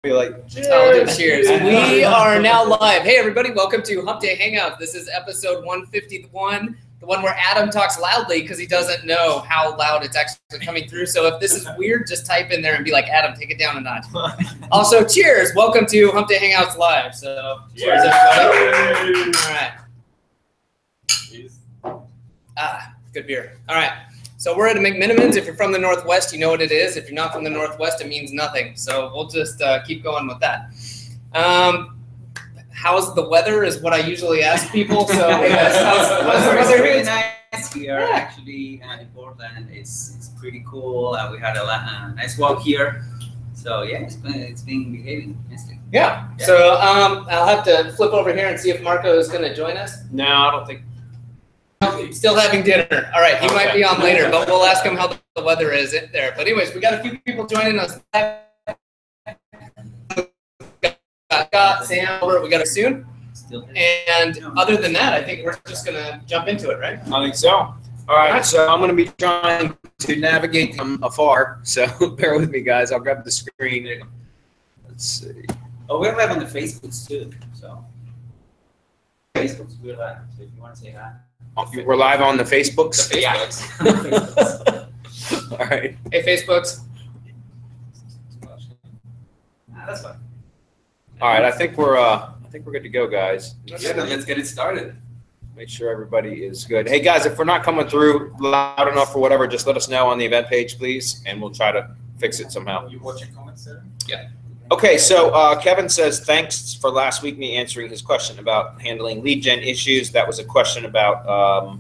Be like, I'll do cheers. We are now live. Hey, everybody, welcome to Hump Day Hangout. This is episode 151, the one where Adam talks loudly because he doesn't know how loud it's actually coming through. So if this is weird, just type in there and be like, Adam, take it down a notch. Also, cheers. Welcome to Hump Day Hangouts Live. So, cheers, everybody. All right. Good beer. All right. So we're at a McMinimans. If you're from the Northwest, you know what it is. If you're not from the Northwest, it means nothing. So we'll just keep going with that. How's the weather is what I usually ask people. So how's the weather? It's really nice. We are actually in Portland. It's pretty cool. We had a nice walk here. So yeah, it's been behaving nicely. Yeah. So I'll have to flip over here and see if Marco is going to join us. no, I don't think. Still having dinner. All right, he might be on later, but we'll ask him how the weather is there. But anyways, we got a few people joining us. Got Sam over. We got it soon. And other than that, I think we're just gonna jump into it, right? I think so. All right, so I'm going to be trying to navigate from afar. So bear with me, guys. I'll grab the screen. Let's see. Oh, we're live on the Facebooks too. So Facebooks, we're live. So if you want to say hi. We're live on the Facebooks. The Facebooks. All right. Hey, Facebooks. That's fine. All right. I think we're good to go, guys. Yeah, let's get it started. Make sure everybody is good. Hey, guys, if we're not coming through loud enough or whatever, just let us know on the event page, please, and we'll try to fix it somehow. You watching comments there? Yeah. Okay, so Kevin says, thanks for last week me answering his question about handling lead gen issues. That was a question about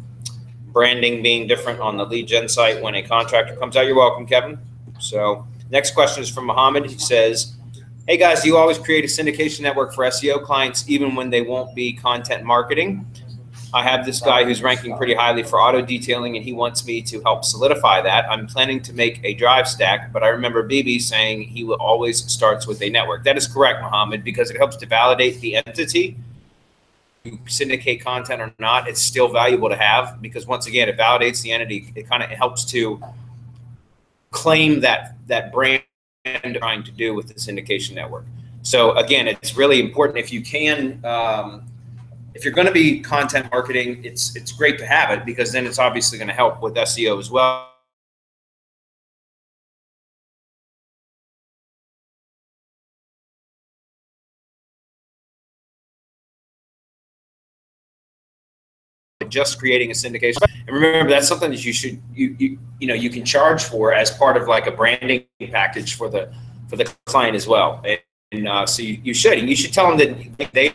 branding being different on the lead gen site when a contractor comes out. You're welcome, Kevin. So next question is from Mohammed. He says, hey guys, do you always create a syndication network for SEO clients even when they won't be content marketing? I have this guy who's ranking pretty highly for auto detailing and he wants me to help solidify that. I'm planning to make a drive stack, but I remember BB saying he will always starts with a network. That is correct, Mohammed, because it helps to validate the entity. You syndicate content or not, it's still valuable to have because once again, it validates the entity. It kind of helps to claim that brand trying to do with the syndication network. So again, it's really important if you can, if you're going to be content marketing, it's great to have it because then it's obviously going to help with SEO as well. Just creating a syndication, and remember that's something that you should you can charge for as part of like a branding package for the client as well. And so you should tell them that they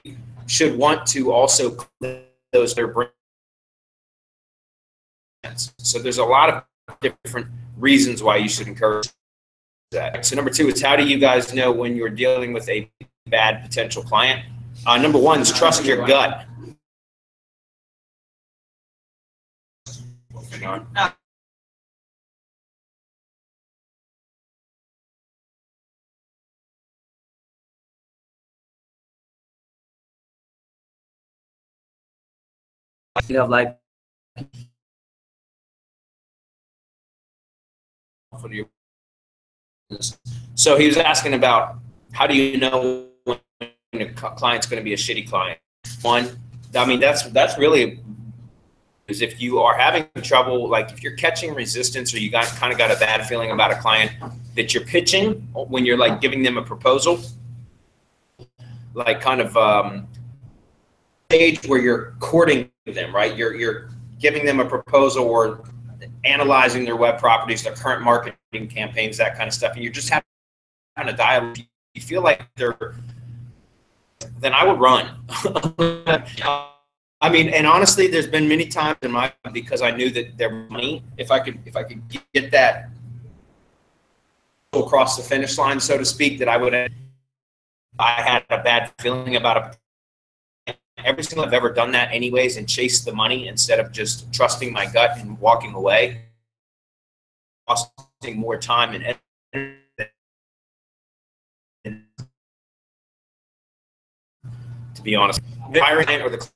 should want to also those their brands. So there's a lot of different reasons why you should encourage that. So number two is how do you guys know when you're dealing with a bad potential client? Number one is trust your gut. You have like so he was asking about how do you know when a client's going to be a shitty client. One, I mean that's really is if you are having trouble, like if you're catching resistance or you kind of got a bad feeling about a client that you're pitching when you're like giving them a proposal, like kind of stage where you're courting them, right? You're giving them a proposal or analyzing their web properties, their current marketing campaigns, that kind of stuff, and you're just having a dialogue. You feel like then I would run. I mean, and honestly, there's been many times in my because I knew that their money, if I could get that across the finish line, so to speak, that I had a bad feeling about it. Every single I've ever done that anyways and chased the money instead of just trusting my gut and walking away, costing more time and energy. To be honest, hiring or the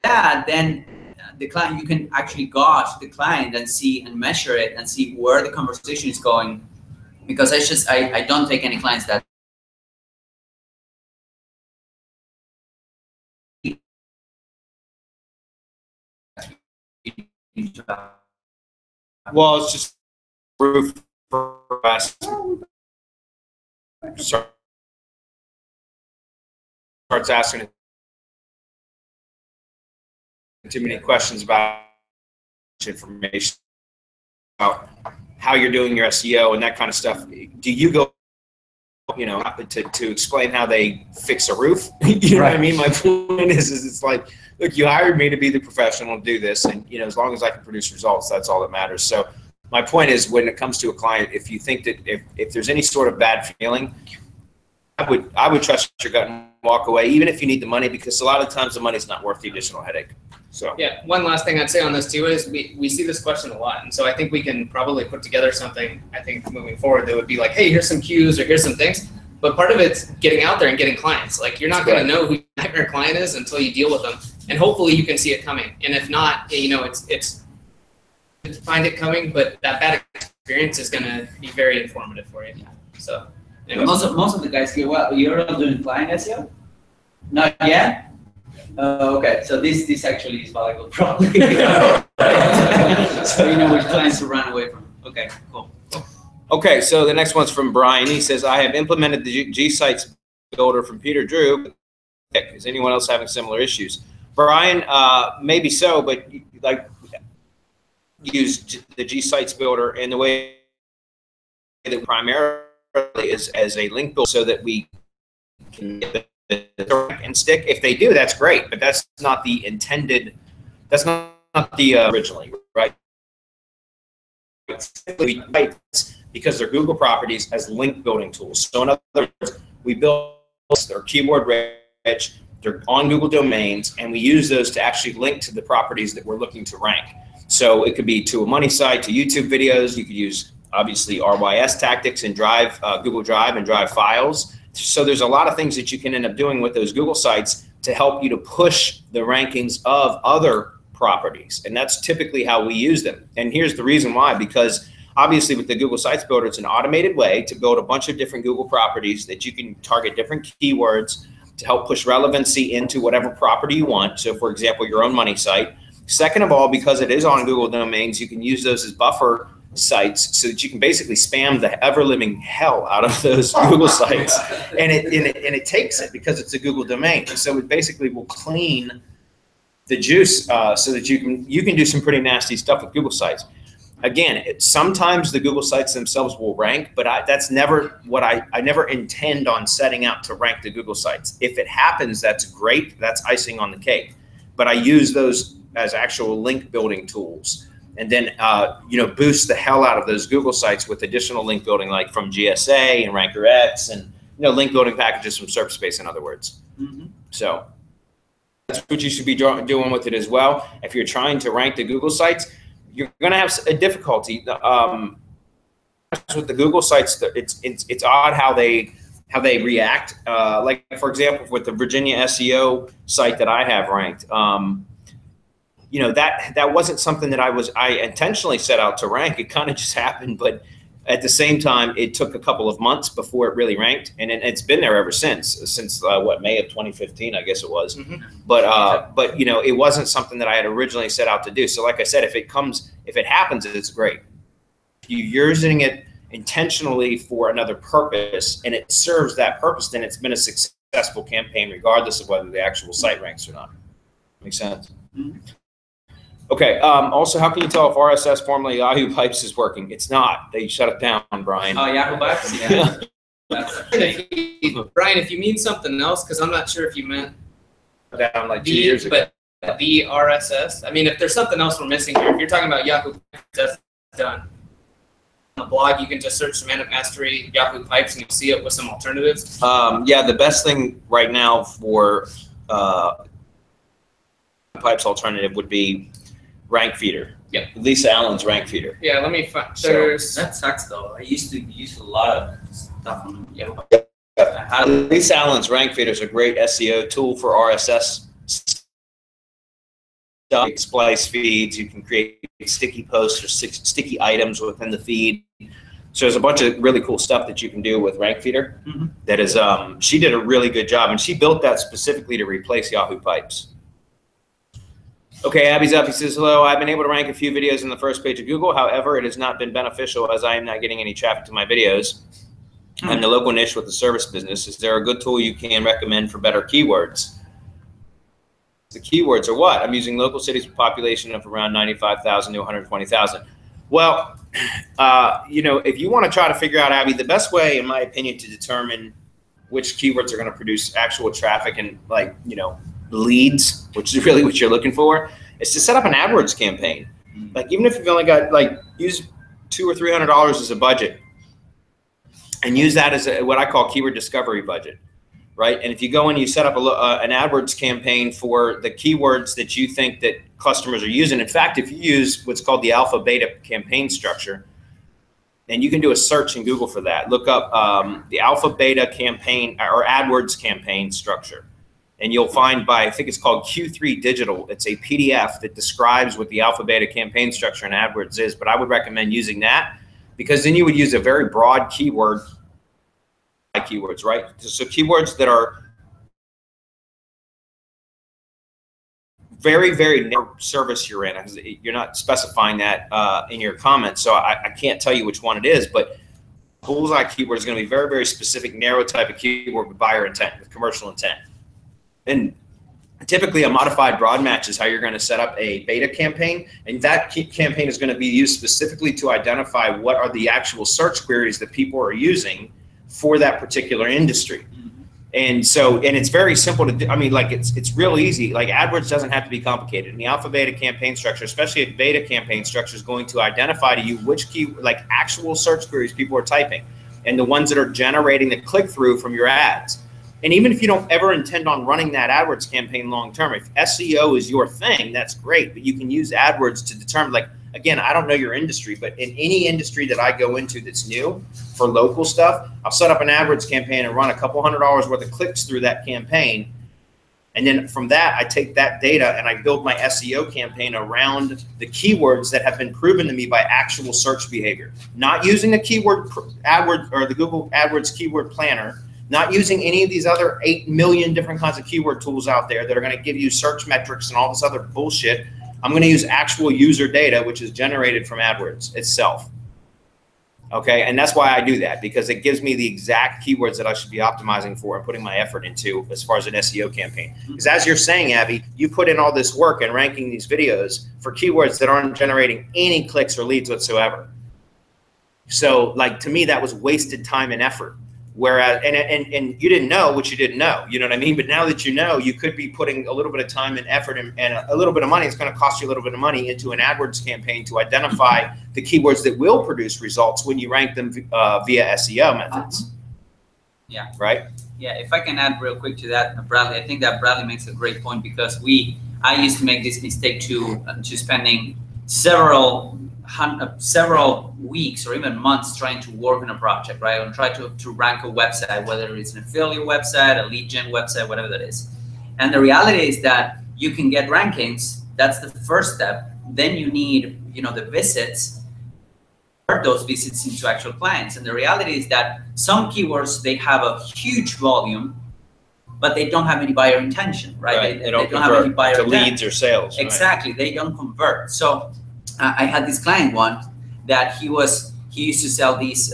that, then the client, you can actually gauge the client and see and measure it and see where the conversation is going. Because I don't take any clients that Well, it's just roof for us. Starts asking too many questions about information about how you're doing your SEO and that kind of stuff. Do you go, you know, to explain how they fix a roof? You know what I mean? My point is it's like, look, you hired me to be the professional and do this, and you know, as long as I can produce results, that's all that matters. So my point is, when it comes to a client, if you think that if there's any sort of bad feeling, I would trust your gut and walk away, even if you need the money, because a lot of times the money's not worth the additional headache. So yeah, one last thing I'd say on this too is we see this question a lot, and so I think we can probably put together something, I think, moving forward that would be like, hey, here's some cues or here's some things. But part of it's getting out there and getting clients. Like, you're not going to know who your nightmare client is until you deal with them, and hopefully you can see it coming. And if not, you know, it's find it coming, but that bad experience is going to be very informative for you. So anyway. most of the guys here, well, you're not doing client SEO? Not yet? Okay, so this actually is valuable, probably. So you know which clients to run away from. Okay, cool. okay, so the next one's from Brian. He says, I have implemented the G Sites builder from Peter Drew. Is anyone else having similar issues? Brian, maybe so, but like, use the G Sites builder in the way that primarily is as a link builder, so that we can get and stick. If they do, that's great, but that's not the intended, that's not the originally, right? Because they're Google properties as link building tools. So in other words, we build, they're keyword rich, they're on Google domains, and we use those to actually link to the properties that we're looking to rank. So it could be to a money site, to YouTube videos. You could use obviously RYS tactics and Drive, Google Drive and Drive files. So there's a lot of things that you can end up doing with those Google sites to help you to push the rankings of other properties. And that's typically how we use them. And here's the reason why, because obviously with the Google Sites Builder, it's an automated way to build a bunch of different Google properties that you can target different keywords to help push relevancy into whatever property you want. So for example, your own money site. Second of all, because it is on Google domains, you can use those as buffer sites so that you can basically spam the ever-living hell out of those Google sites, and it takes it because it's a Google domain. And so it basically will clean the juice so that you can do some pretty nasty stuff with Google sites. Again, sometimes the Google sites themselves will rank, but that's never what I never intend on setting out to rank the Google sites. If it happens, that's great. That's icing on the cake. But I use those as actual link building tools, and then you know, boost the hell out of those Google sites with additional link building, like from GSA and RankerX, and you know, link building packages from SerpSpace, in other words. Mm-hmm. So that's what you should be doing with it as well. If you're trying to rank the Google sites, you're going to have a difficulty with the Google sites. It's odd how they react. Like for example, with the Virginia SEO site that I have ranked. You know, that wasn't something that I intentionally set out to rank. It kind of just happened, but at the same time, it took a couple of months before it really ranked, and it's been there ever since what, May of 2015, I guess it was. Mm-hmm. But you know, it wasn't something that I had originally set out to do. So like I said, if it happens, it's great. If you're using it intentionally for another purpose and it serves that purpose, then it's been a successful campaign, regardless of whether the actual site ranks or not. Make sense? Mm-hmm. Okay. Also, how can you tell if RSS, formerly Yahoo Pipes, is working? It's not. They shut it down, Brian. Oh, Yahoo Pipes? Yeah. Brian, if you mean something else, because I'm not sure if you meant down like 2 years ago. But the RSS. I mean, if there's something else we're missing here, if you're talking about Yahoo Pipes, that's done. On the blog, you can just search Semantic Mastery Yahoo Pipes, and you'll see it with some alternatives. Yeah, the best thing right now for Pipes alternative would be Rank Feeder. Yep. Lisa Allen's Rank Feeder. Yeah, let me find. So, that sucks though. I used to use a lot of stuff on Yahoo. Lisa Allen's Rank Feeder is a great SEO tool for RSS splice feeds. You can create sticky posts or sticky items within the feed. So there's a bunch of really cool stuff that you can do with Rank Feeder. That is, she did a really good job, and she built that specifically to replace Yahoo Pipes. Okay, Abby's up. He says, hello, I've been able to rank a few videos in the first page of Google. However, it has not been beneficial as I am not getting any traffic to my videos. I'm the local niche with the service business. Is there a good tool you can recommend for better keywords? The keywords are what? I'm using local cities with population of around 95,000 to 120,000. Well, you know, if you want to try to figure out, Abby, the best way, in my opinion, to determine which keywords are going to produce actual traffic and, like, you know, leads, which is really what you're looking for, is to set up an AdWords campaign. Like, even if you've only got, like, use $200 or $300 as a budget, and use that as what I call keyword discovery budget, right? And if you go in, you set up an AdWords campaign for the keywords that you think that customers are using. In fact, if you use what's called the alpha beta campaign structure, and you can do a search in Google for that, look up the alpha beta campaign or AdWords campaign structure. And you'll find by, I think it's called Q3 Digital. It's a PDF that describes what the alpha beta campaign structure in AdWords is. But I would recommend using that, because then you would use a very broad keyword, keywords, right? So keywords that are very, very narrow service you're in. You're not specifying that in your comments, so I can't tell you which one it is, but bullseye keyword is going to be very, very specific, narrow type of keyword with buyer intent, with commercial intent. And typically a modified broad match is how you're going to set up a beta campaign, and that campaign is going to be used specifically to identify what are the actual search queries that people are using for that particular industry. And so, and it's very simple to do. I mean, like, it's real easy. Like, AdWords doesn't have to be complicated. And the alpha beta campaign structure, especially a beta campaign structure, is going to identify to you which like actual search queries people are typing and the ones that are generating the click through from your ads. And even if you don't ever intend on running that AdWords campaign long term, if SEO is your thing, that's great. But you can use AdWords to determine, like, again, I don't know your industry, but in any industry that I go into that's new for local stuff, I'll set up an AdWords campaign and run a couple $100 worth of clicks through that campaign. And then from that, I take that data and I build my SEO campaign around the keywords that have been proven to me by actual search behavior. Not using the keyword AdWords or the Google AdWords keyword planner, not using any of these other 8 million different kinds of keyword tools out there that are going to give you search metrics and all this other bullshit. I'm going to use actual user data, which is generated from AdWords itself. Okay, and that's why I do that, because it gives me the exact keywords that I should be optimizing for and putting my effort into as far as an SEO campaign. Because as you're saying, Abby, you put in all this work in ranking these videos for keywords that aren't generating any clicks or leads whatsoever. So, like, to me, that was wasted time and effort. Whereas, and you didn't know what you didn't know, you know what I mean? But now that you know, you could be putting a little bit of time and effort and a little bit of money. It's going to cost you a little bit of money into an AdWords campaign to identify the keywords that will produce results when you rank them via SEO methods. Yeah. Right? Yeah, if I can add real quick to that, Bradley, I think that Bradley makes a great point, because I used to make this mistake too, to spending several weeks or even months trying to work on a project, right? And try to rank a website, whether it's an affiliate website, a lead gen website, whatever that is. And the reality is that you can get rankings. That's the first step. Then you need, the visits, convert those visits into actual clients. And the reality is that some keywords, they have a huge volume, but they don't have any buyer intention, right? They don't have any buyer to leads or sales. Exactly, right. They don't convert. So I had this client one that he used to sell these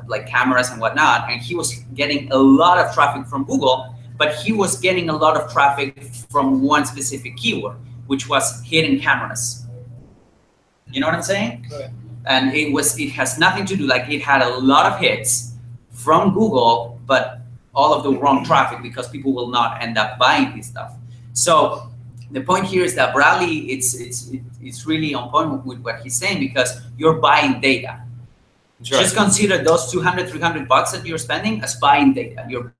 like cameras and whatnot, and he was getting a lot of traffic from Google, but he was getting a lot of traffic from one specific keyword, which was hidden cameras. You know what I'm saying? Right. And it has nothing to do, like, it had a lot of hits from Google, but all of the wrong traffic, because people will not end up buying this stuff. So the point here is that Bradley, it's really on point with what he's saying, because you're buying data. Right. Just consider those $200, $300 that you're spending as buying data. You're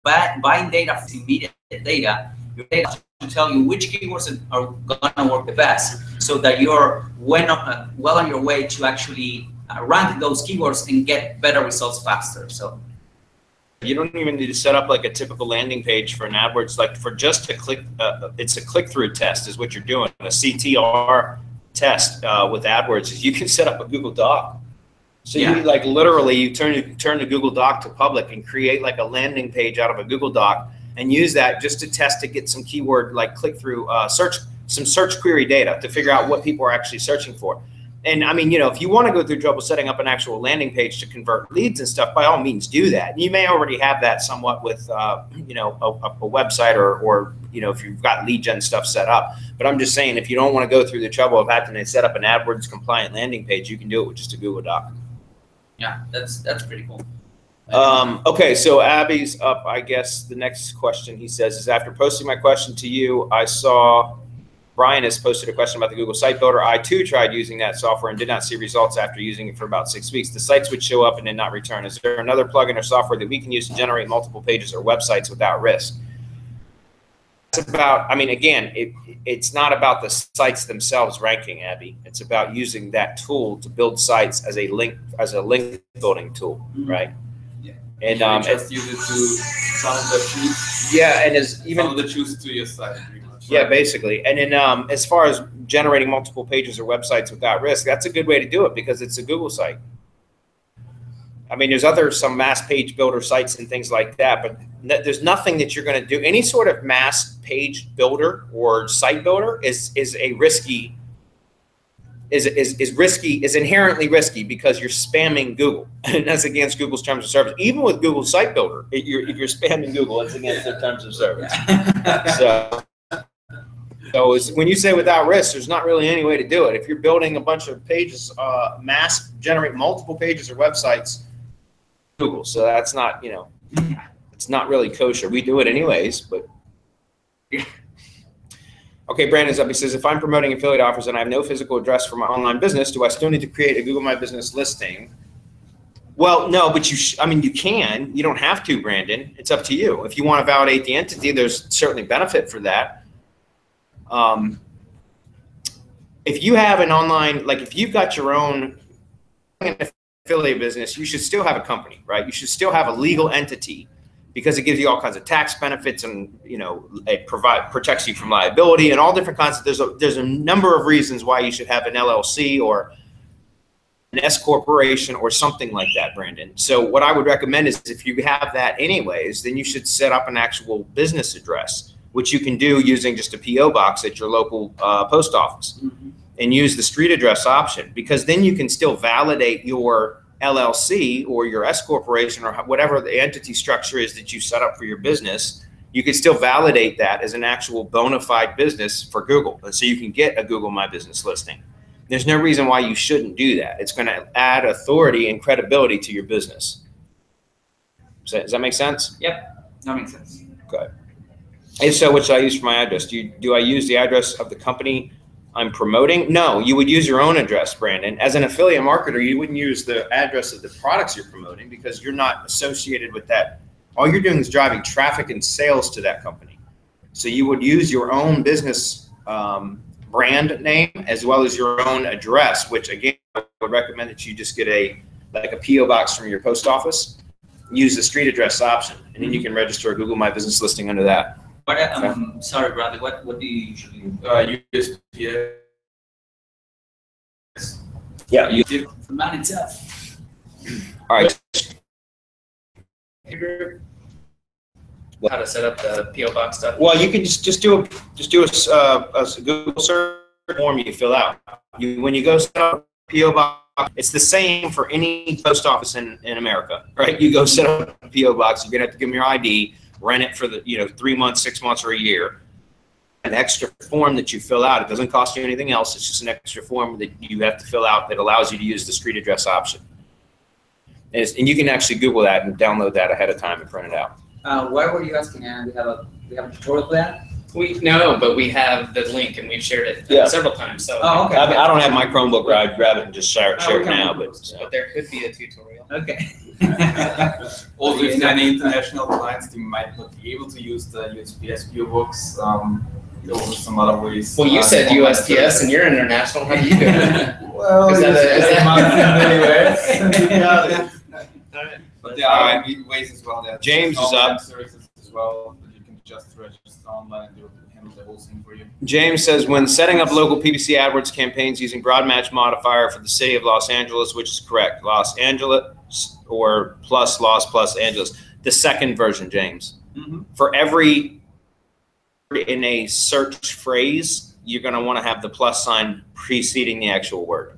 buying data, immediate data. Your data to tell you which keywords are going to work the best, so that you're well on your way to actually rank those keywords and get better results faster. So. You don't even need to set up like a typical landing page for an AdWords, like for just a click, it's a click-through test is what you're doing. A CTR test with AdWords is you can set up a Google Doc. So you like literally you turn the Google Doc to public and create like a landing page out of a Google Doc and use that just to test to get some keyword like click-through some search query data to figure out what people are actually searching for. And I mean, you know, if you want to go through trouble setting up an actual landing page to convert leads and stuff, by all means do that. You may already have that somewhat with, you know, a website or, you know, if you've got lead gen stuff set up. But I'm just saying, if you don't want to go through the trouble of having to set up an AdWords compliant landing page, you can do it with just a Google Doc. Yeah, that's pretty cool. Okay, so Abby's up. I guess the next question he says is, after posting my question to you, I saw Brian has posted a question about the Google Site Builder. I too tried using that software and did not see results after using it for about 6 weeks. The sites would show up and did not return. Is there another plugin or software that we can use to generate multiple pages or websites without risk? It's about, I mean, again, it's not about the sites themselves ranking, Abby. It's about using that tool to build sites as a link building tool, right? Yeah. And just use it to some of the choose. Yeah, and as even some of the choose to your site. Yeah, basically. And then as far as generating multiple pages or websites without risk, that's a good way to do it because it's a Google site. I mean, there's some mass page builder sites and things like that, but there's nothing that you're going to do. Any sort of mass page builder or site builder is inherently risky because you're spamming Google, and that's against Google's terms of service. Even with Google Site Builder, if you're spamming Google, it's against their terms of service. So when you say without risk, there's not really any way to do it. If you're building a bunch of pages, generate multiple pages or websites, Google. So that's not, you know, it's not really kosher. We do it anyways, but. Okay, Brandon's up. He says, if I'm promoting affiliate offers and I have no physical address for my online business, do I still need to create a Google My Business listing? Well, no, but I mean, you can. You don't have to, Brandon. It's up to you. If you want to validate the entity, there's certainly benefit for that. If you have an online, like if you've got your own affiliate business, you should still have a company, right? You should still have a legal entity because it gives you all kinds of tax benefits and, you know, it protects you from liability and all different kinds of, there's a number of reasons why you should have an LLC or an S corporation or something like that, Brandon. So what I would recommend is if you have that anyways, then you should set up an actual business address, which you can do using just a PO box at your local post office, and use the street address option, because then you can still validate your LLC or your S corporation or whatever the entity structure is that you set up for your business. You can still validate that as an actual bona fide business for Google. And so you can get a Google My Business listing. There's no reason why you shouldn't do that. It's going to add authority and credibility to your business. Does that make sense? Yep, that makes sense. Good. If so, which I use for my address? Do I use the address of the company I'm promoting? No, you would use your own address, Brandon. As an affiliate marketer, you wouldn't use the address of the products you're promoting because you're not associated with that. All you're doing is driving traffic and sales to that company. So you would use your own business brand name as well as your own address, which again, I would recommend that you just get a PO box from your post office, use the street address option, and then you can register a Google My Business listing under that. But sorry, Bradley, what do you usually do? USPS. Yeah. The man itself. All right. How to set up the PO box stuff? Well, you can just do a Google search form you fill out. When you go set up a PO box, it's the same for any post office in America, right? You go set up a PO box, you're gonna have to give them your ID, rent it for the 3 months, 6 months, or a year. An extra form that you fill out. It doesn't cost you anything else. It's just an extra form that you have to fill out that allows you to use the street address option. And you can actually Google that and download that ahead of time and print it out. Why were you asking, Aaron? We have a tutorial for that? No, but we have the link and we've shared it several times. So okay. I don't have my Chromebook where I'd grab it and just share it now, but there could be a tutorial. Okay. Also, if there are any international clients, they might not be able to use the USPS PO box. There are some other ways. Well, you said USPS and you're international. How do you do it? Well, is that a month in the US. All right. But but there are ways as well. That James is up. Services as well. That you can just register online and they'll handle the whole thing for you. James says, when setting up local PPC AdWords campaigns using broad match modifier for the city of Los Angeles, which is correct, Los Angeles or plus Los plus Angeles, the second version, James. For every word in a search phrase, you're going to want to have the plus sign preceding the actual word.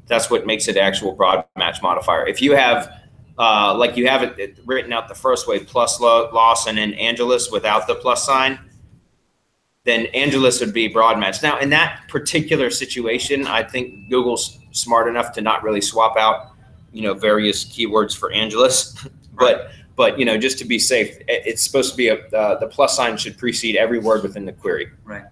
That's what makes it actual broad match modifier. If you have, like you have it written out the first way, plus Los and then Angeles without the plus sign, then Angeles would be broad match. Now, in that particular situation, I think Google's smart enough to not really swap out, various keywords for Angeles, but just to be safe, it's supposed to be the plus sign should precede every word within the query. Right.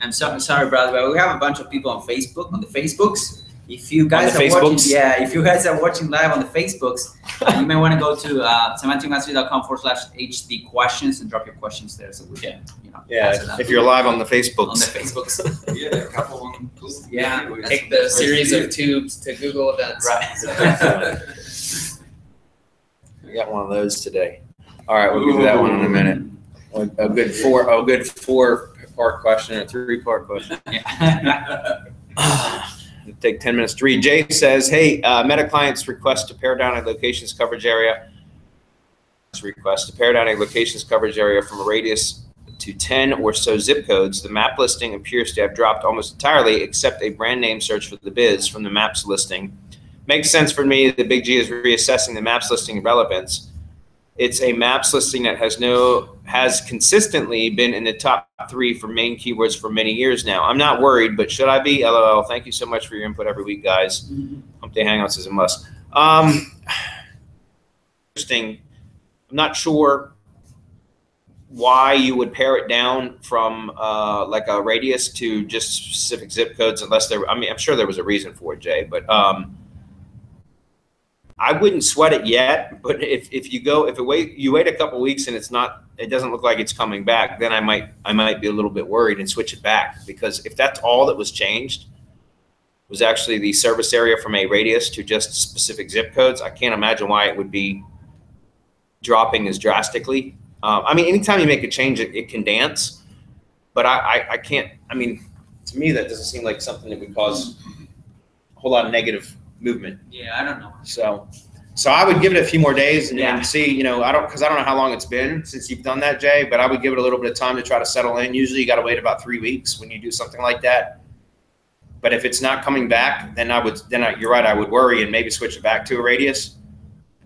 I'm sorry, brother, but we have a bunch of people on Facebook, on the Facebooks. If you guys are watching, if you guys are watching live on the Facebooks, you may want to go to semanticmastery.com/HD questions and drop your questions there so we can, if you're live on the Facebooks. On the Facebooks. Yeah, there are a couple of them. Take the series of tubes to Google events. Right. We got one of those today. All right, we'll do that one in a minute. A good four-part question and a three-part question. Yeah. It'll take 10 minutes to read. Jay says, hey, Meta clients request to pare down a locations coverage area. Request to pare down a locations coverage area from a radius to 10 or so zip codes. The map listing appears to have dropped almost entirely, except a brand name search for the biz from the maps listing. Makes sense for me. The Big G is reassessing the maps listing relevance. It's a maps listing that has consistently been in the top 3 for main keywords for many years now. I'm not worried, but should I be? LOL. Thank you so much for your input every week, guys. Hump Day Hangouts is a must. Interesting. I'm not sure why you would pare it down from like a radius to just specific zip codes, unless there. I'm sure there was a reason for it, Jay, but. I wouldn't sweat it yet, but if you wait a couple weeks and it doesn't look like it's coming back, then I might be a little bit worried and switch it back, because if that's all that was changed was actually the service area from a radius to just specific zip codes, I can't imagine why it would be dropping as drastically. Anytime you make a change, it can dance, but I can't. To me, that doesn't seem like something that would cause a whole lot of negative movement. Yeah, I don't know. So I would give it a few more days and see, I don't know how long it's been since you've done that, Jay, but I would give it a little bit of time to try to settle in. Usually you got to wait about 3 weeks when you do something like that. But if it's not coming back, then you're right, I would worry and maybe switch it back to a radius,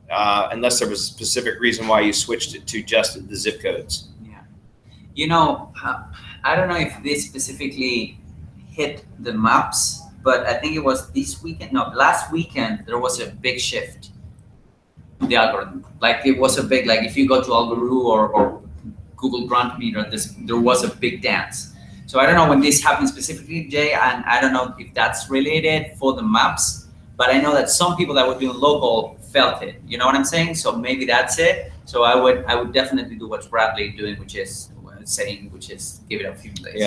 unless there was a specific reason why you switched it to just the zip codes. Yeah. I don't know if this specifically hit the maps, but I think it was last weekend, there was a big shift in the algorithm. Like it was a big, if you go to Algorithm or Google Grant Meter, there was a big dance. So I don't know when this happened specifically, Jay, and I don't know if that's related for the maps, but I know that some people that were doing local felt it. You know what I'm saying? So maybe that's it. So I would definitely do what Bradley doing, which is give it a few days.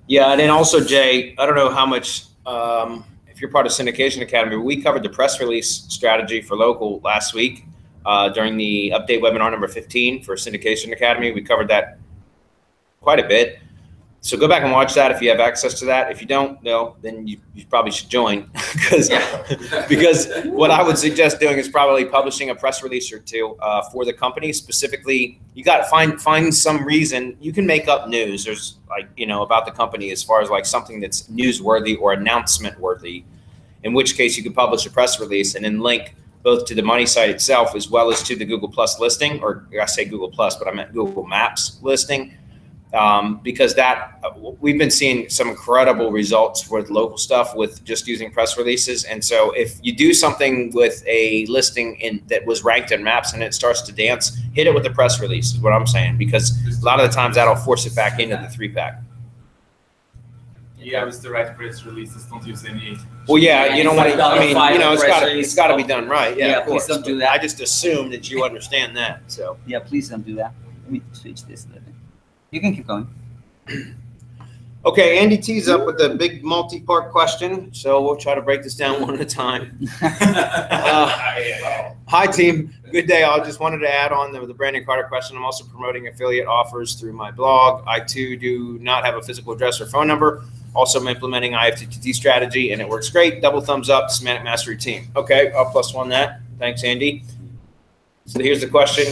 Yeah, and then also, Jay, I don't know how much, if you're part of Syndication Academy, but we covered the press release strategy for local last week during the update webinar number 15 for Syndication Academy. We covered that quite a bit. So go back and watch that if you have access to that. If you don't, then you probably should join because what I would suggest doing is probably publishing a press release or two for the company specifically. You got to find some reason. You can make up news. There's about the company as far as something that's newsworthy or announcement worthy, in which case you could publish a press release and then link both to the money site itself as well as to the Google Plus listing, or I say Google Plus, but I meant Google Maps listing. Because we've been seeing some incredible results with local stuff with just using press releases. And so if you do something with a listing that was ranked in maps and it starts to dance, hit it with the press release is what I'm saying, because a lot of the times that'll force it back into the 3-pack. Yeah, with the right press releases, don't use any. Well, yeah, you don't want to. It's got to be done right. Yeah, of course. Please don't do that. I just assume that you understand that. So yeah, please don't do that. Let me switch this a little bit. You can keep going. Okay, Andy T's up with the big multi-part question, so we'll try to break this down one at a time. Hi, team. Good day. I just wanted to add on the Brandon Carter question. I'm also promoting affiliate offers through my blog. I, too, do not have a physical address or phone number. Also, I'm implementing IFTTT strategy, and it works great. Double thumbs up, Semantic Mastery team. Okay, I'll +1 that. Thanks, Andy. So here's the question.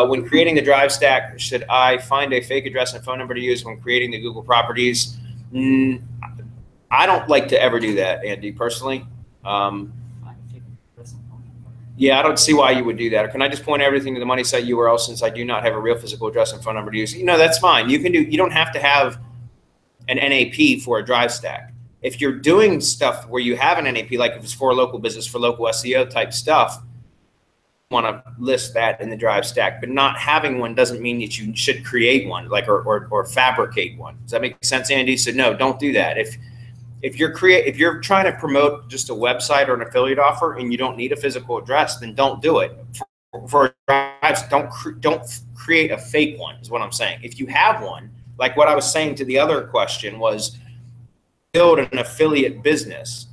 When creating the drive stack, should I find a fake address and phone number to use when creating the Google properties? I don't like to ever do that, Andy, personally. Yeah, I don't see why you would do that. Or can I just point everything to the money site URL since I do not have a real physical address and phone number to use? You know, that's fine. You don't have to have an NAP for a drive stack. If you're doing stuff where you have an NAP, like if it's for a local business, for local SEO type stuff, want to list that in the drive stack, but not having one doesn't mean that you should create one, like or fabricate one. Does that make sense, Andy? So no, don't do that. If you're trying to promote just a website or an affiliate offer and you don't need a physical address, then don't do it. For drives, don't create a fake one, is what I'm saying. If you have one, like what I was saying to the other question was, build an affiliate business.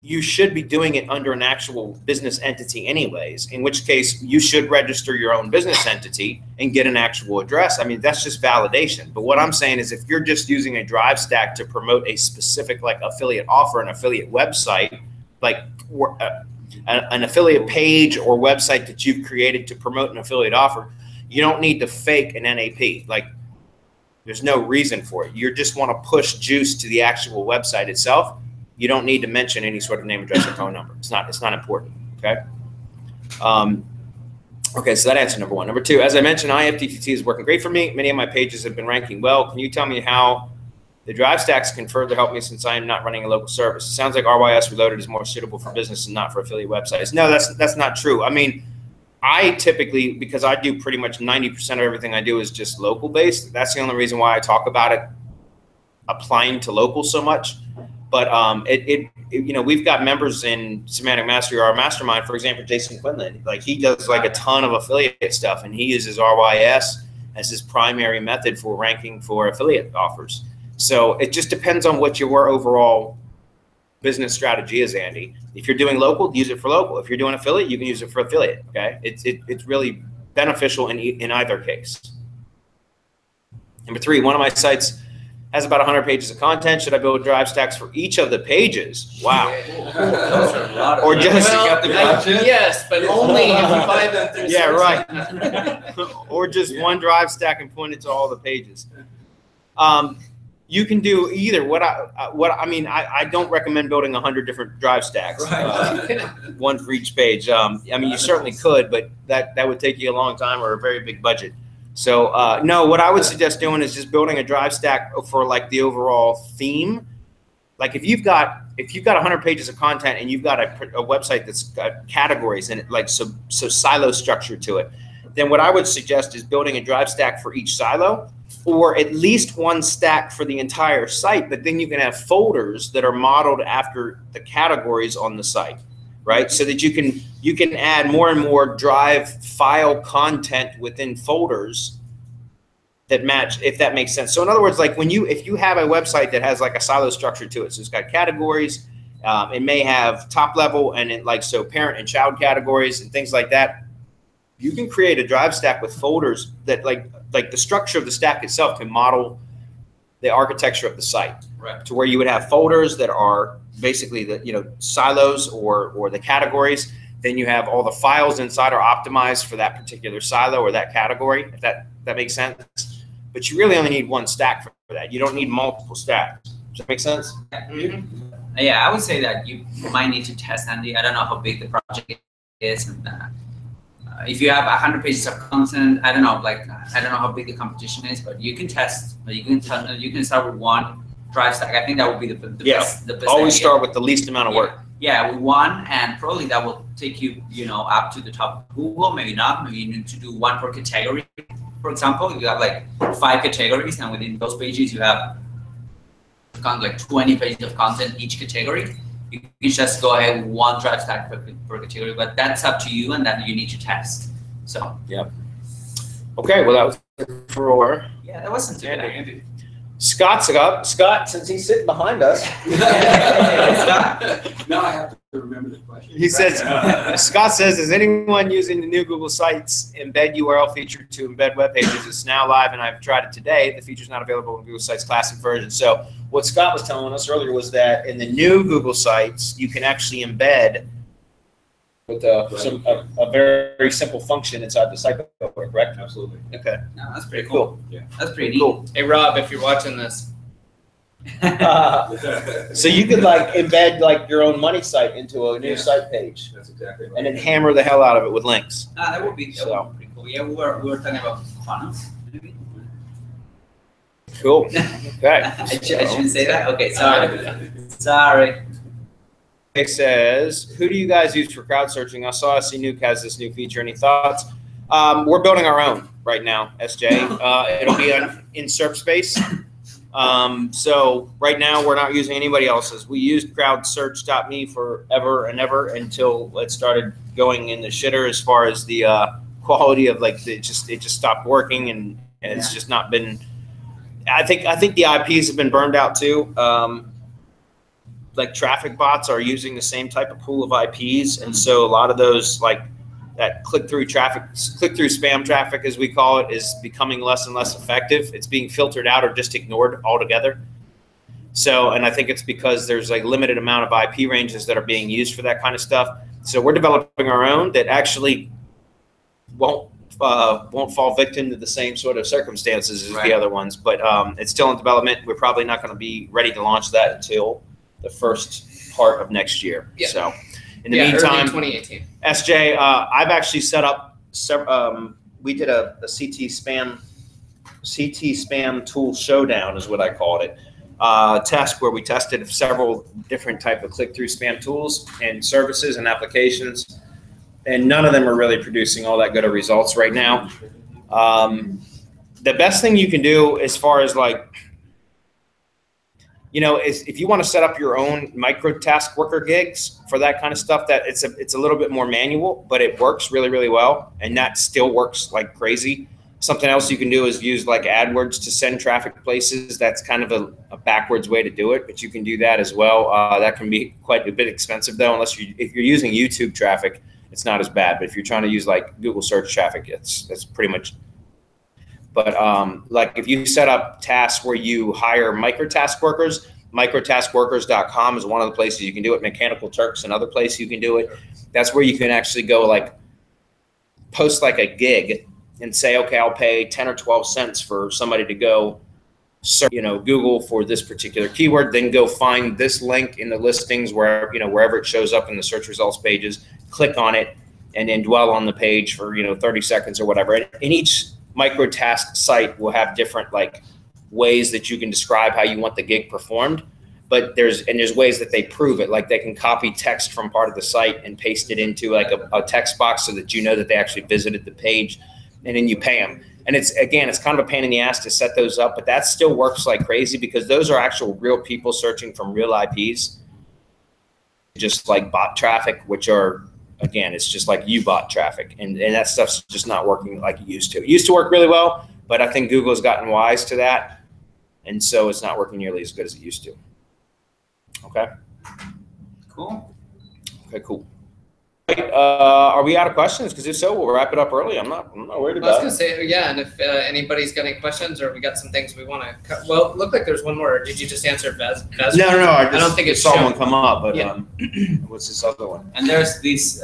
You should be doing it under an actual business entity anyways, in which case you should register your own business entity and get an actual address. I mean, that's just validation. But what I'm saying is if you're just using a drive stack to promote a specific like affiliate offer, an affiliate website, like an affiliate page or website that you've created to promote an affiliate offer, you don't need to fake an NAP. Like there's no reason for it. You just want to push juice to the actual website itself. You don't need to mention any sort of name, address, or phone number. It's not important, okay? Okay, so that answer number one. Number two, as I mentioned, IFTTT is working great for me. Many of my pages have been ranking well. Can you tell me how the drive stacks can further help me since I am not running a local service? It sounds like RYS Reloaded is more suitable for business and not for affiliate websites. No, that's not true. I mean, I typically, because I do pretty much 90% of everything I do is just local based. That's the only reason why I talk about it applying to local so much. But you know, we've got members in Semantic Mastery, our mastermind, for example, Jason Quinlan. Like he does like a ton of affiliate stuff, and he uses RYS as his primary method for ranking for affiliate offers. So it just depends on what your overall business strategy is, Andy. If you're doing local, use it for local. If you're doing affiliate, you can use it for affiliate. Okay, it's really beneficial in either case. Number three, one of my sites has about 100 pages of content. Should I build drive stacks for each of the pages? Wow. Or just yes, but only if you buy them through. Yeah, right. Or just one drive stack and point it to all the pages. You can do either. I mean, I don't recommend building 100 different drive stacks, one for each page. I mean, you certainly could, but that would take you a long time or a very big budget. So no, what I would suggest doing is just building a drive stack for like the overall theme. Like if you've got 100 pages of content and you've got a website that's got categories and like so silo structure to it, then what I would suggest is building a drive stack for each silo, or at least one stack for the entire site. But then you can have folders that are modeled after the categories on the site, right? So that you can add more and more drive file content within folders that match, if that makes sense. So in other words, like if you have a website that has like a silo structure to it, so it's got categories, it may have top level and so parent and child categories and things like that. You can create a drive stack with folders that like the structure of the stack itself can model the architecture of the site, right? To where you would have folders that are basically the silos or the categories. Then you have all the files inside are optimized for that particular silo or that category, if that makes sense. But you really only need one stack for that. You don't need multiple stacks. Does that make sense? Mm-hmm. Yeah, I would say that you might need to test, Andy. I don't know how big the project is, and if you have 100 pages of content, I don't know how big the competition is, but you can test. You can start with one drive stack. I think that would be the best. The best always idea. Start with the least amount of work. Yeah, with one, and probably that will take you, up to the top of Google. Maybe not. Maybe you need to do one per category. For example, you have like 5 categories, and within those pages you have like 20 pages of content each category. You can just go ahead with one drive stack per category, but that's up to you, and that you need to test. So yeah. Okay, well that was for yeah, that wasn't too bad. Andy. Scott's up. Scott, since he's sitting behind us. Now I have to remember the question. He says, Scott says, is anyone using the new Google Sites embed URL feature to embed web pages? It's now live and I've tried it today. The feature's not available in Google Sites Classic version. So what Scott was telling us earlier was that in the new Google Sites, you can actually embed with a very simple function inside the site builder, correct? Absolutely. Okay. No, that's pretty cool. Yeah. That's pretty neat. Cool. Hey Rob, if you're watching this, So you could like embed like your own money site into a new Yeah. site page That's exactly right. and then hammer the hell out of it with links. That would be So. pretty cool. Yeah, we were talking about funnels. Maybe. Cool. Okay. I shouldn't say that. Okay, sorry. It says, who do you guys use for crowd searching? I saw Nuke has this new feature. Any thoughts? We're building our own right now, SJ. It'll be in SERP space. So right now we're not using anybody else's. We used crowdsearch.me forever and ever until it started going in the shitter as far as the quality of like it just stopped working and it's just not been. I think the IPs have been burned out too. Like traffic bots are using the same type of pool of IPs, and so a lot of those like that click-through spam traffic, as we call it, is becoming less and less effective. It's being filtered out or just ignored altogether. So, and I think it's because there's like limited amount of IP ranges that are being used for that kind of stuff. So we're developing our own that actually won't fall victim to the same sort of circumstances as the other ones, but it's still in development. We're probably not going to be ready to launch that until the first part of next year. Yeah. So in the early meantime, 2018. SJ, I've actually set up, we did a CT spam tool showdown is what I called it. Test where we tested several different type of click-through spam tools and services and applications. And none of them are really producing all that good of results right now. The best thing you can do as far as like, you know, is if you want to set up your own micro task worker gigs for that kind of stuff, that it's a little bit more manual, but it works really, really well. And that still works like crazy. Something else you can do is use like AdWords to send traffic places. That's kind of a backwards way to do it, but you can do that as well. That can be quite a bit expensive though, if you're using YouTube traffic, it's not as bad. But if you're trying to use like Google search traffic, that's pretty much. But like if you set up tasks where you hire micro task workers, microtaskworkers.com is one of the places you can do it. Mechanical Turks, another place you can do it. That's where you can actually go like post like a gig and say, okay, I'll pay 10 or 12 cents for somebody to go search, you know, Google for this particular keyword, then go find this link in the listings where, you know, wherever it shows up in the search results pages, click on it and then dwell on the page for, you know, 30 seconds or whatever. And each micro task site will have different like ways that you can describe how you want the gig performed, but there's ways that they prove it. Like they can copy text from part of the site and paste it into like a text box so that you know that they actually visited the page, and then you pay them. And it's kind of a pain in the ass to set those up, but that still works like crazy because those are actual real people searching from real IPs, just like bot traffic, which are, again, it's just like bot traffic, and that stuff's just not working like it used to. It used to work really well, but I think Google has gotten wise to that, and so it's not working nearly as good as it used to. Okay. Cool. Okay, cool. Are we out of questions? Because if so, we'll wrap it up early. I'm not worried about it. I was going to say, yeah, and if anybody's got any questions or we got some things we want to cut. Well, it looked like there's one more. Did you just answer Vaz? No. I don't think it's saw shown. one come up, but Yeah. what's this other one? And there's this.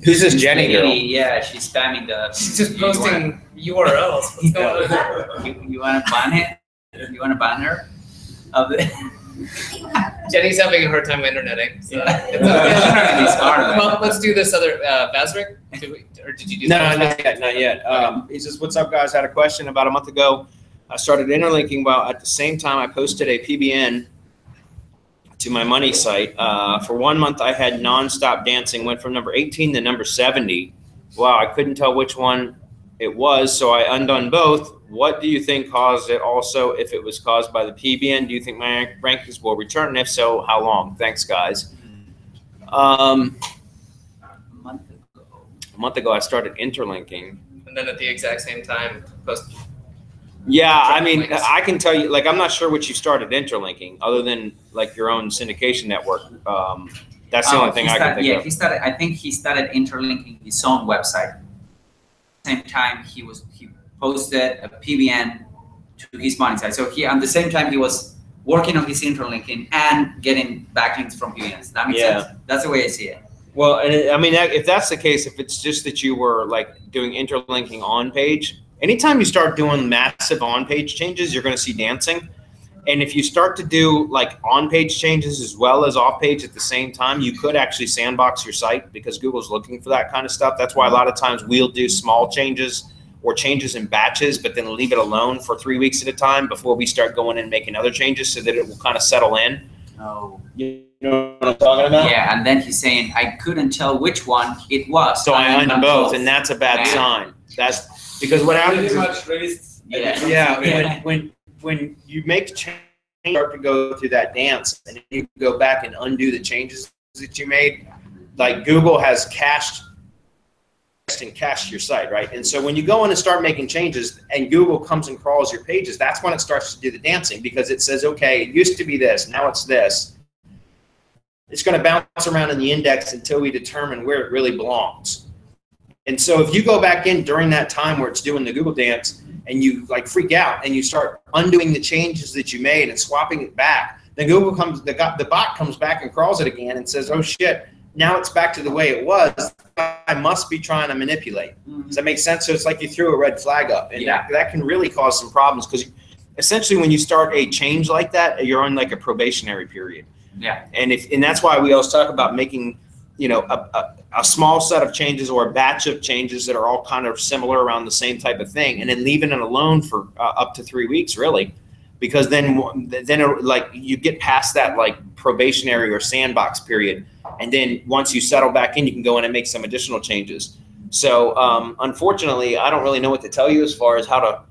Who's this Jenny girl? Yeah, she's spamming the. She's just posting URLs. What's going on? You want to ban it? You want to ban her? Jenny's having a hard time interneting. So Yeah. it's okay. It's hard, man. Well, let's do this other Vazrik. Or did you do No, that? not yet. He says, what's up, guys? Had a question about a month ago. I started interlinking while at the same time I posted a PBN to my money site. For 1 month, I had nonstop dancing, went from number 18 to number 70. Wow, I couldn't tell which one it was, so I undone both. What do you think caused it? Also, if it was caused by the PBN, do you think my rankings will return? And if so, how long? Thanks, guys. A month ago, I started interlinking. And then at the exact same time, post. Yeah, I mean, I can tell you, like, I'm not sure what you started interlinking other than like your own syndication network. That's the only thing I can think of. He started. I think he started interlinking his own website. At the same time, he posted a PBN to his money site. So at the same time he was working on his interlinking and getting backlinks from PBNs. That makes sense. That's the way I see it. Well, and I mean, if that's the case, if it's just that you were like doing interlinking on page, anytime you start doing massive on page changes, you're going to see dancing. And if you start to do like on page changes as well as off page at the same time, you could actually sandbox your site because Google's looking for that kind of stuff. That's why a lot of times we'll do small changes or changes in batches, but then leave it alone for 3 weeks at a time before we start going and making other changes so that it will kind of settle in. Oh. You know what I'm talking about? Yeah, and then he's saying, I couldn't tell which one it was. So I undid both, and that's a bad sign. That's because what happens is, when you make change, start to go through that dance, and you go back and undo the changes that you made, like Google has cached your site, right? And so when you go in and start making changes and Google comes and crawls your pages, that's when it starts to do the dancing because it says, okay, it used to be this, now it's this. It's going to bounce around in the index until we determine where it really belongs. And so if you go back in during that time where it's doing the Google dance and you like freak out and you start undoing the changes that you made and swapping it back, then Google comes, the bot comes back and crawls it again and says, oh shit, now it's back to the way it was. I must be trying to manipulate. Does that make sense? So it's like you threw a red flag up, and that can really cause some problems because essentially when you start a change like that, you're on like a probationary period. Yeah. And that's why we always talk about making, you know, a small set of changes or a batch of changes that are all kind of similar around the same type of thing, and then leaving it alone for up to 3 weeks, really, because then like you get past that like probationary or sandbox period. And then once you settle back in, you can go in and make some additional changes. So unfortunately, I don't really know what to tell you as far as how to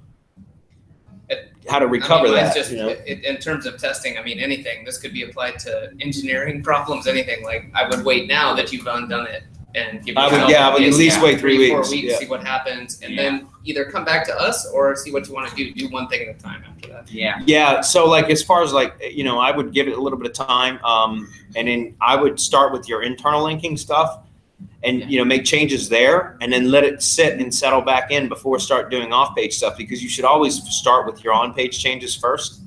recover that. Just, you know? in terms of testing, I mean, anything. This could be applied to engineering problems, anything. Like I would wait now that you've undone it and give yourself I would at least wait 3 weeks. 4 weeks, see what happens, and then either come back to us or see what you want to do. Do one thing at a time after that. Yeah. So like as far as like, you know, I would give it a little bit of time, and then I would start with your internal linking stuff, and you know, make changes there, and then let it sit and settle back in before start doing off-page stuff, because you should always start with your on-page changes first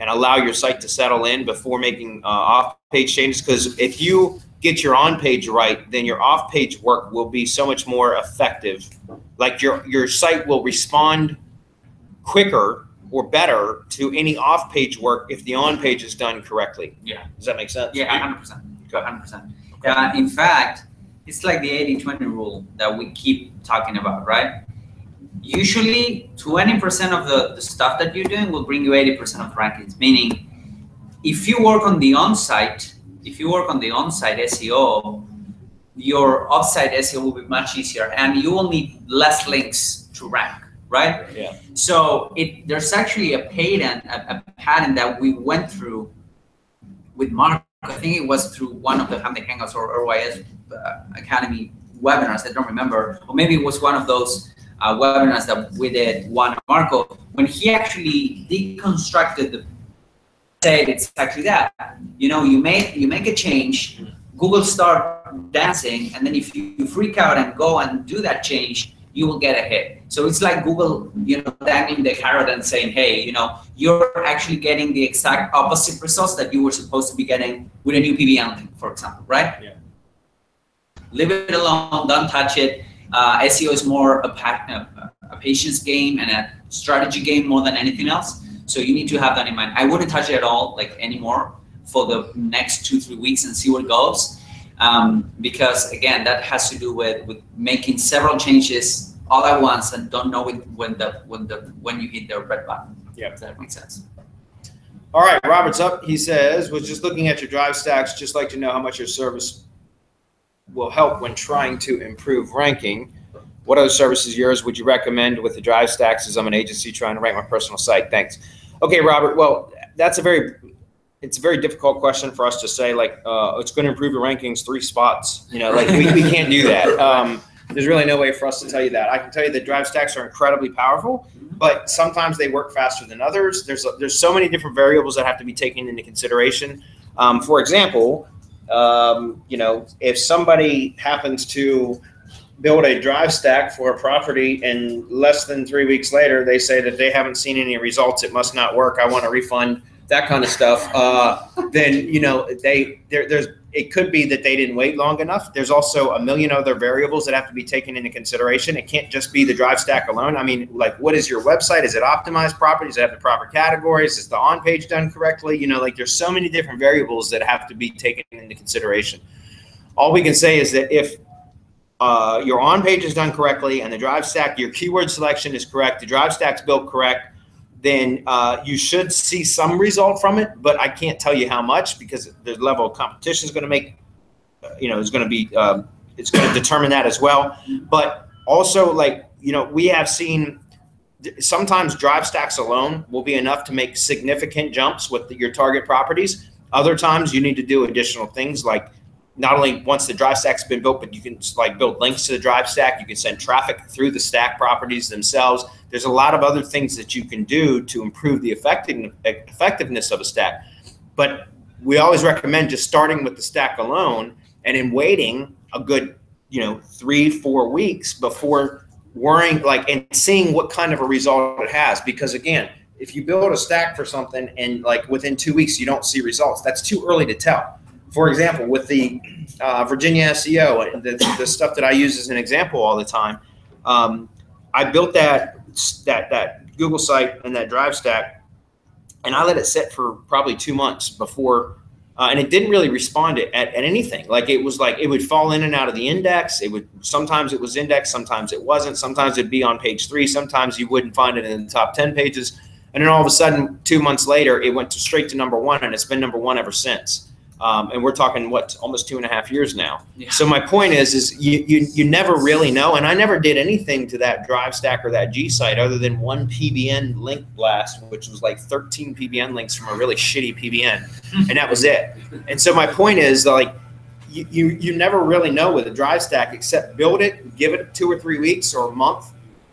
and allow your site to settle in before making off-page changes. Because if you get your on-page right, then your off-page work will be so much more effective. Like your site will respond quicker or better to any off-page work if the on-page is done correctly. Yeah. Does that make sense? Yeah, 100%. 100%. In fact, it's like the 80-20 rule that we keep talking about, right? Usually 20% of the stuff that you're doing will bring you 80% of the rankings, meaning if you work on the on-site, SEO, your off-site SEO will be much easier, and you will need less links to rank, right? Yeah. So there's actually a pattern that we went through with Mark. I think it was through one of the Hangouts or OYS Academy webinars. I don't remember, or maybe it was one of those webinars that we did. One Marco, when he actually deconstructed said it's actually that. You know, you make a change, Google start dancing, and then if you freak out and go and do that change, you will get a hit. So it's like Google, you know, dangling the carrot and saying, hey, you know, you're actually getting the exact opposite results that you were supposed to be getting with a new PBN link, for example, right? Yeah. Leave it alone, don't touch it. SEO is more a patience game and a strategy game more than anything else. So you need to have that in mind. I wouldn't touch it at all, like anymore, for the next 2-3 weeks and see where it goes. Because again, that has to do with making several changes all at once and don't know when you hit the red button. Yeah, if that makes sense. All right, Robert's up. He says, was just looking at your drive stacks, just like to know how much your service will help when trying to improve ranking. What other services yours would you recommend with the drive stacks, as I'm an agency trying to rank my personal site? Thanks. Okay, Robert. Well, it's a very difficult question for us to say, like, it's going to improve your rankings 3 spots. You know, like we can't do that. There's really no way for us to tell you that. I can tell you that drive stacks are incredibly powerful, but sometimes they work faster than others. There's so many different variables that have to be taken into consideration. For example, if somebody happens to build a drive stack for a property and less than 3 weeks later, they say that they haven't seen any results, it must not work, I want a refund, that kind of stuff, then, it could be that they didn't wait long enough. There's also a million other variables that have to be taken into consideration. It can't just be the drive stack alone. I mean, like, what is your website? Is it optimized properly? Does it have the proper categories? Is the on-page done correctly? There's so many different variables that have to be taken into consideration. All we can say is that if your on-page is done correctly and the drive stack, your keyword selection is correct, the drive stack's built correct, then you should see some result from it, but I can't tell you how much, because the level of competition is going to make, it's going to determine that as well. But also, we have seen sometimes drive stacks alone will be enough to make significant jumps with your target properties. Other times you need to do additional things, like not only once the drive stack's been built, but you can build links to the drive stack. You can send traffic through the stack properties themselves. There's a lot of other things that you can do to improve the effectiveness of a stack. But we always recommend just starting with the stack alone and then waiting a good, 3-4 weeks before worrying, and seeing what kind of a result it has. Because again, if you build a stack for something and within 2 weeks you don't see results, that's too early to tell. For example, with the Virginia SEO, the stuff that I use as an example all the time, I built that Google site and that drive stack, and I let it sit for probably 2 months before, and it didn't really respond at anything. It would fall in and out of the index. Sometimes it was indexed, sometimes it wasn't. Sometimes it'd be on page 3. Sometimes you wouldn't find it in the top 10 pages. And then all of a sudden, 2 months later, it went straight to #1, and it's been #1 ever since. And we're talking almost 2.5 years now. Yeah. So my point is you never really know. And I never did anything to that drive stack or that G site other than one PBN link blast, which was 13 PBN links from a really shitty PBN, and that was it. And so my point is, you never really know with a drive stack except build it, give it 2 or 3 weeks or a month.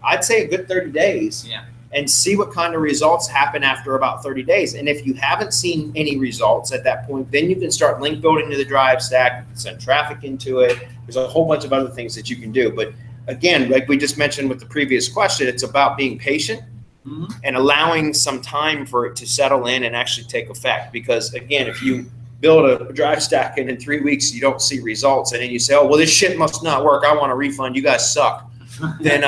I'd say a good 30 days. Yeah. And see what kind of results happen after about 30 days. And if you haven't seen any results at that point, then you can start link building to the drive stack, you can send traffic into it. There's a whole bunch of other things that you can do. But again, like we just mentioned with the previous question, it's about being patient and allowing some time for it to settle in and actually take effect. Because again, if you build a drive stack and in 3 weeks you don't see results, and then you say, oh, well, this shit must not work, I want a refund, you guys suck. Then,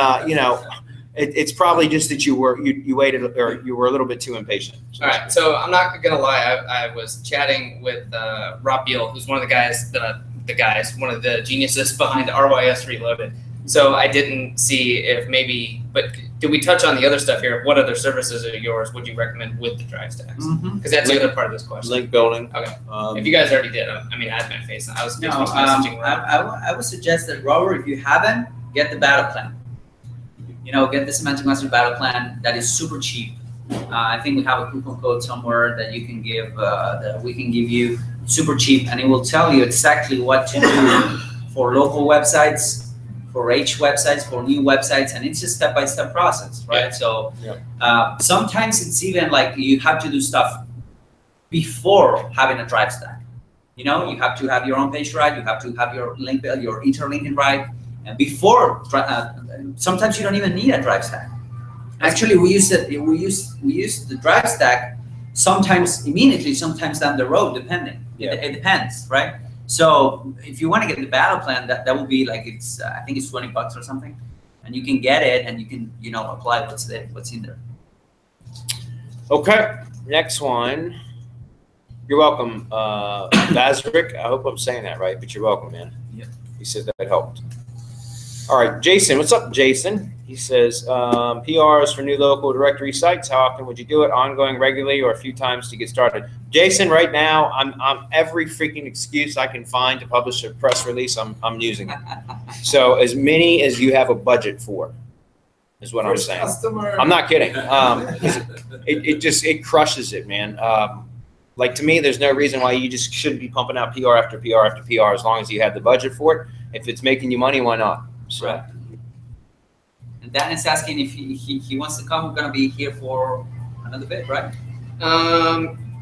it's probably just that you waited, or you were a little bit too impatient. All right, so I'm not gonna lie. I was chatting with Rob Beal, who's one of the guys, one of the geniuses behind RYS Reloaded. So I didn't see if maybe, but did we touch on the other stuff here? What other services are yours would you recommend with the drive stacks? Because that's the other part of this question. Link building. Okay. If you guys already did, I mean, I had my face. I was messaging Rob. I would suggest that, Robert, if you haven't, get the battle plan. Get the Semantic Master Battle Plan. That is super cheap. I think we have a coupon code somewhere that you can give, that we can give you, super cheap, and it will tell you exactly what to do for local websites, for H websites, for new websites, and it's a step-by-step process, right? Yeah. So sometimes it's even you have to do stuff before having a drive stack. You have to have your own page right, you have to have your link, your interlinking right. And before, sometimes you don't even need a drive stack. Actually, we use the drive stack sometimes immediately, sometimes down the road, depending. Yeah. It depends, right? So if you want to get the battle plan, that will be I think it's $20 or something, and you can get it and you can apply what's in there. Okay, next one. You're welcome, Vazrik. I hope I'm saying that right, but you're welcome, man. Yeah. He said that helped. All right, Jason, what's up, Jason? He says, PRs for new local directory sites. How often would you do it? Ongoing, regularly, or a few times to get started? Jason, right now, I'm every freaking excuse I can find to publish a press release, I'm using it. So as many as you have a budget for, is what I'm saying. Customer. I'm not kidding. It crushes it, man. To me, there's no reason why you just shouldn't be pumping out PR after PR after PR as long as you have the budget for it. If it's making you money, why not? So. Right. And Dan is asking if he wants to come. We're gonna be here for another bit, right?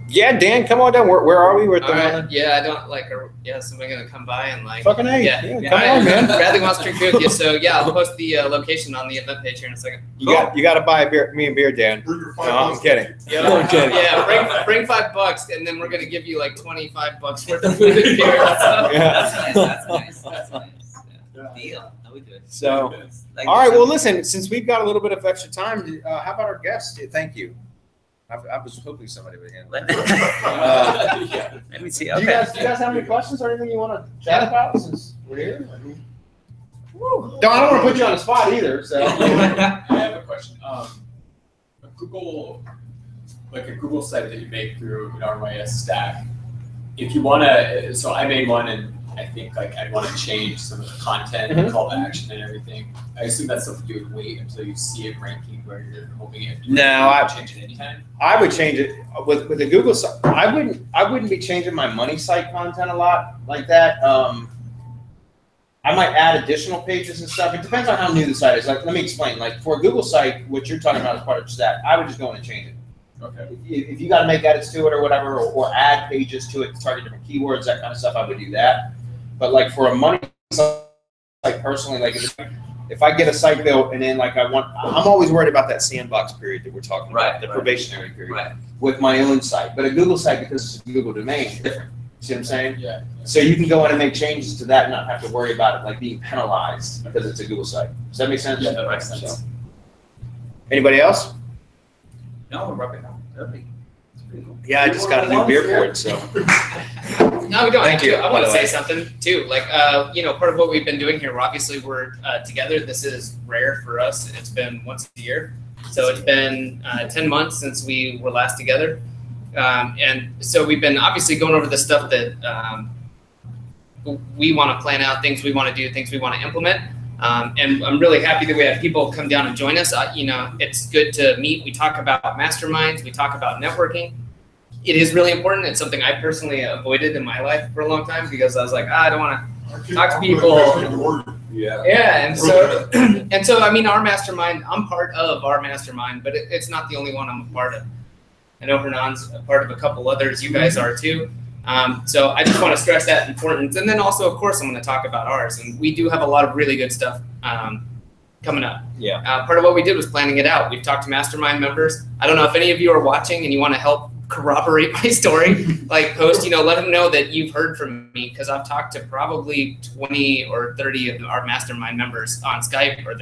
Yeah, Dan, come on down. Where are we? We're at the Alright, yeah, I don't like. Yeah, somebody gonna come by and like. fucking A. Yeah, Come Alright, on, man. Bradley wants to drink beer with you, so yeah, I'll post the location on the event page here in a second. You got to buy me a beer, Dan. No, I'm kidding. Yeah, I'm kidding. yeah. Bring $5, and then we're gonna give you like $25 worth of food and beer. So. Yeah. That's nice. That's nice. Yeah. Deal. How we do it? So, Like all right. Well, listen. Since we've got a little bit of extra time, how about our guest? Thank you. I was hoping somebody would handle it. Let me see. Do Okay. you guys have any questions or anything you want to chat about since we're here? I mean, I don't want to put you on the spot either. So. I have a question. A Google site that you make through an RMIS stack. If you want to, so I made one, and I think like I'd want to change some of the content, and call to action, and everything. I assume that's something you would wait until you see it ranking where you're hoping it. No, I change it anytime. I would change it with the Google site. I wouldn't be changing my money site content a lot like that. I might add additional pages and stuff. It depends on how new the site is. Like, let me explain. Like for a Google site, what you're talking about as part of that, I would just go in and change it. Okay. If you got to make edits to it or whatever, or add pages to it to target different keywords, that kind of stuff, I would do that. But like for a money site, personally, like if I get a site built and then like I'm always worried about that sandbox period that we're talking about, the probationary period with my own site. But a Google site, because it's a Google domain, it's different. See what I'm saying? Yeah. So you can go in and make changes to that and not have to worry about it like being penalized because it's a Google site. Does that make sense? Yeah, that makes sense. So. Anybody else? No, we're wrapping up. Lovely. Yeah, I just got a new beer for it, so. No, we don't. Thank you, I want by to the say way. something too. Like, part of what we've been doing here, obviously we're together. This is rare for us. It's been once a year. So it's been 10 months since we were last together. And so we've been obviously going over the stuff that we want to plan out, things we want to do, things we want to implement. And I'm really happy that we have people come down and join us. It's good to meet. We talk about masterminds. We talk about networking. It is really important. It's something I personally avoided in my life for a long time because I was like, I don't want to talk to people. Yeah. Yeah, and so I mean, our mastermind. I'm part of our mastermind, but it's not the only one I'm a part of. I know Hernan's a part of a couple others. You guys are too. So I just want to stress that importance. And then also, of course, I'm going to talk about ours. And we do have a lot of really good stuff coming up. Yeah. Part of what we did was planning it out. We've talked to mastermind members. I don't know if any of you are watching and you want to help corroborate my story, like post, let them know that you've heard from me, because I've talked to probably 20 or 30 of our mastermind members on Skype, or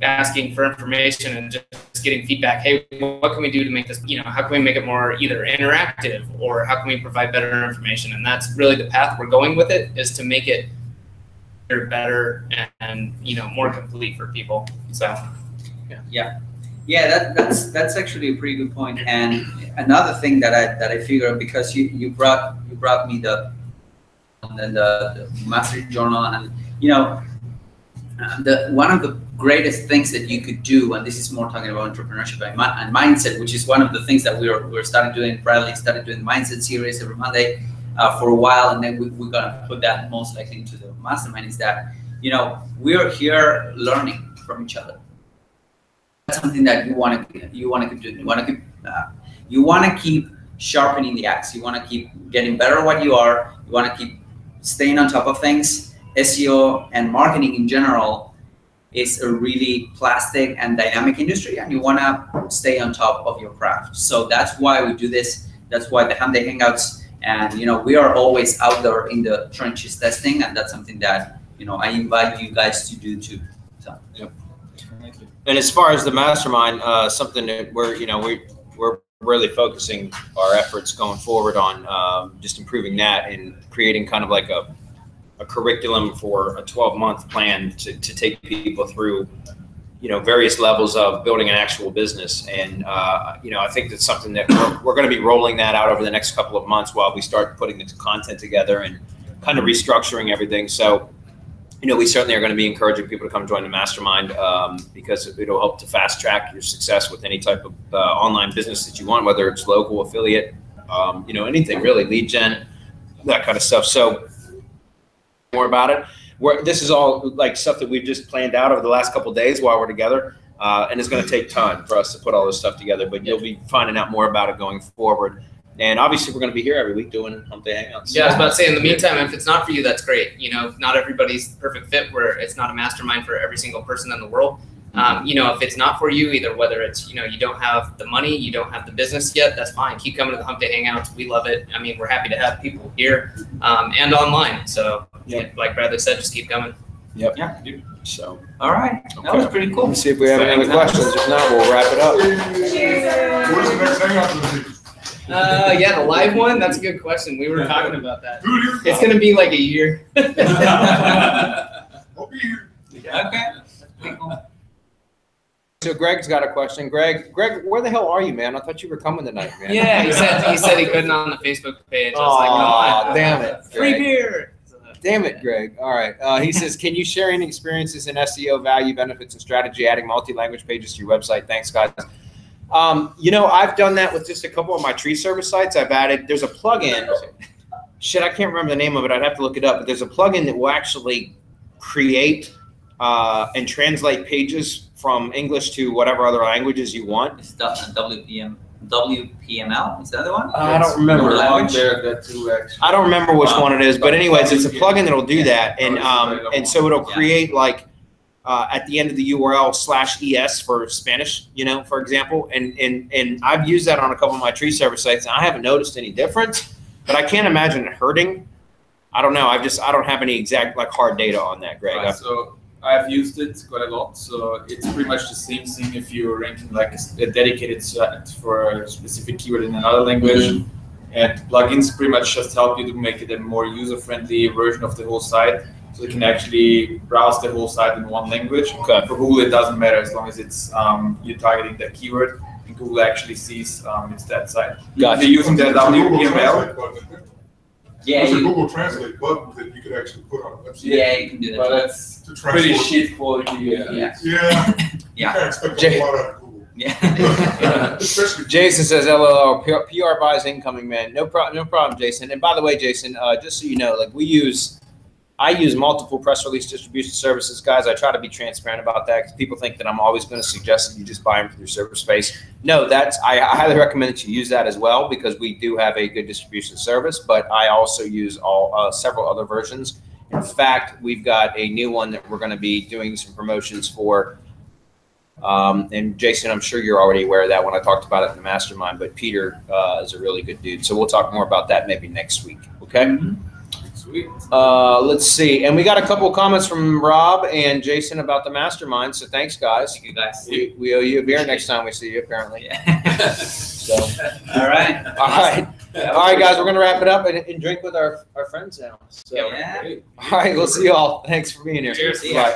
asking for information and just getting feedback. Hey, what can we do to make this, how can we make it more either interactive, or how can we provide better information? And that's really the path we're going with it, is to make it better and more complete for people. So Yeah, that's actually a pretty good point. And another thing that I figured, because you brought me the master journal, and one of the greatest things that you could do, and this is more talking about entrepreneurship and mindset, which is one of the things that we're starting doing. Bradley started doing the mindset series every Monday for a while, and then we're gonna put that most likely into the mastermind. Is that we're here learning from each other. That's something that you want to keep doing. You want to keep sharpening the axe. You want to keep getting better at what you are. You want to keep staying on top of things. SEO and marketing in general is a really plastic and dynamic industry, and you want to stay on top of your craft. So that's why we do this. That's why the Hump Hangouts, and we are always out there in the trenches testing, and that's something that I invite you guys to do too. So. Yep. And as far as the mastermind, something that we're really focusing our efforts going forward on, just improving that and creating kind of like a curriculum for a 12-month plan to take people through, various levels of building an actual business. And, I think that's something that we're going to be rolling that out over the next couple of months while we start putting the content together and kind of restructuring everything. So, we certainly are going to be encouraging people to come join the mastermind, because it'll help to fast track your success with any type of online business that you want, whether it's local, affiliate, anything really, lead gen, that kind of stuff. So more about it. this is all like stuff that we've just planned out over the last couple of days while we're together. And it's going to take time for us to put all this stuff together, but you'll be finding out more about it going forward. And obviously, we're going to be here every week doing Hump Day Hangouts. Yeah, I was about to say, in the meantime, if it's not for you, that's great. You know, not everybody's perfect fit where it's not a mastermind for every single person in the world. You know, if it's not for you, either whether it's, you know, you don't have the money, you don't have the business yet, that's fine. Keep coming to the Hump Day Hangouts. We love it. I mean, we're happy to have people here and online. So, like Bradley said, just keep coming. Yep. Yeah. So, All right. That was pretty cool. let me see if we have any other questions. If not, we'll wrap it up. Where's the next hangout going to be? Yeah, the live one, that's a good question. We were talking about that. It's going to be like a year. I'll be here. Okay. Cool. So Greg's got a question. Greg, where the hell are you, man? I thought you were coming tonight, man. Yeah, he said he couldn't on the Facebook page. I was like, come on. Damn it. Free Greg. beer. Damn it, Greg. All right. He says, can you share any experiences in SEO value, benefits, and strategy adding multi-language pages to your website? Thanks, guys. You know, I've done that with just a couple of my tree service sites. There's a plugin. Shit, I can't remember the name of it. I'd have to look it up. But there's a plugin that will actually create and translate pages from English to whatever other languages you want. It's WPML. Is that the one? I don't remember. I don't remember which one it is, but anyways, it's a plugin that'll do that, and so it'll create like at the end of the URL /es for Spanish, you know, for example, and I've used that on a couple of my tree server sites, and I haven't noticed any difference, but I can't imagine it hurting. I don't know. I don't have any exact like hard data on that, Greg. Right, so I've used it quite a lot. So it's pretty much the same thing if you're ranking like a dedicated set for a specific keyword in another language. And plugins pretty much just help you to make it a more user-friendly version of the whole site. So you can actually browse the whole site in one language. Okay. For Google, it doesn't matter as long as it's you're targeting that keyword, and Google actually sees it's that site. Gotcha. If you're using the WPML. Yeah. There's a Google Translate button that you could actually put on a website. Yeah, you can do But that. that's To pretty transport. shit quality. Yeah. Yeah. Yeah. You can't expect Jay- a lot out of Google. Yeah. Especially Jason says, LOL, PR buys incoming, man. No problem, Jason. And by the way, Jason, just so you know, like I use multiple press release distribution services, guys. I try to be transparent about that because people think that I'm always going to suggest that you just buy them through server space. No, I highly recommend that you use that as well because we do have a good distribution service, but I also use several other versions. In fact, we've got a new one that we're going to be doing some promotions for. And Jason, I'm sure you're already aware of that when I talked about it in the mastermind, but Peter is a really good dude. So we'll talk more about that maybe next week. Okay. Mm-hmm. Sweet. Let's see. And we got a couple of comments from Rob and Jason about the mastermind. So thanks, guys. Thank you guys. We owe you a beer next time we see you, apparently. Yeah. So, All right. all right, guys. We're gonna wrap it up and drink with our friends now. So, Yeah. all right, we'll see you all. Thanks for being here. Cheers. Bye.